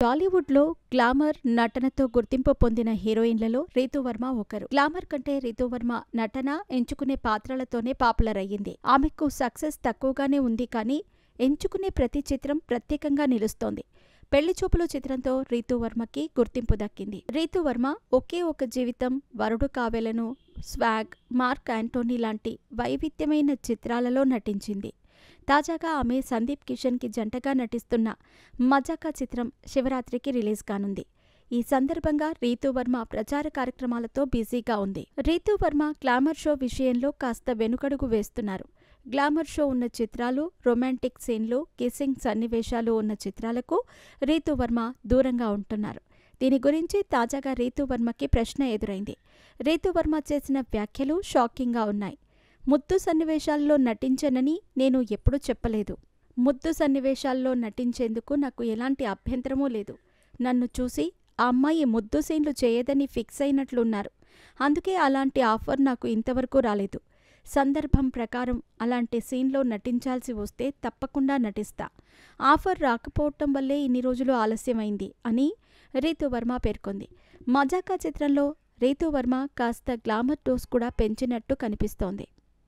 టాలీవుడ్లో గ్లామర్ నటనతో గుర్తింపు పొందిన హీరోయిన్లలో రీతూవర్మ ఒకరు. గ్లామర్ కంటే రీతూవర్మ నటన ఎంచుకునే పాత్రలతోనే పాపులర్ అయ్యింది. ఆమెకు సక్సెస్ తక్కువగానే ఉంది కానీ ఎంచుకునే ప్రతి చిత్రం ప్రత్యేకంగా నిలుస్తోంది. పెళ్లిచూపులు చిత్రంతో రీతూవర్మకి గుర్తింపు దక్కింది. రీతూవర్మ ఒకే ఒక జీవితం, వరుడు కావెలను, స్వాగ్, మార్క్ యాంటోనీ లాంటి వైవిధ్యమైన చిత్రాలలో నటించింది. తాజాగా ఆమె సందీప్ కిషన్కి జంటగా నటిస్తున్న మజాకా చిత్రం శివరాత్రికి రిలీజ్ కానుంది. ఈ సందర్భంగా రీతూవర్మ ప్రచార కార్యక్రమాలతో బిజీగా ఉంది. రీతూవర్మ గ్లామర్ షో విషయంలో కాస్త వెనుకడుగు వేస్తున్నారు. గ్లామర్ షో ఉన్న చిత్రాలు, రొమాంటిక్ సీన్లు, కిస్సింగ్ సన్నివేశాలు ఉన్న చిత్రాలకు రీతూవర్మ దూరంగా ఉంటున్నారు. దీని గురించి తాజాగా రీతూవర్మకి ప్రశ్న ఎదురైంది. రీతూవర్మ చేసిన వ్యాఖ్యలు షాకింగ్గా ఉన్నాయి. ముద్దు సన్నివేశాల్లో నటించనని నేను ఎప్పుడూ చెప్పలేదు. ముద్దు సన్నివేశాల్లో నటించేందుకు నాకు ఎలాంటి అభ్యంతరమూ లేదు. నన్ను చూసి ఆ అమ్మాయి ముద్దు సీన్లు చేయదని ఫిక్స్ అయినట్లున్నారు. అందుకే అలాంటి ఆఫర్ నాకు ఇంతవరకు రాలేదు. సందర్భం ప్రకారం అలాంటి సీన్లో నటించాల్సి వస్తే తప్పకుండా నటిస్తా. ఆఫర్ రాకపోవటం వల్లే ఇన్ని రోజులు ఆలస్యమైంది అని రీతూవర్మ పేర్కొంది. మజాకా చిత్రంలో రీతూవర్మ కాస్త గ్లామర్ డోస్ కూడా పెంచినట్టు కనిపిస్తోంది.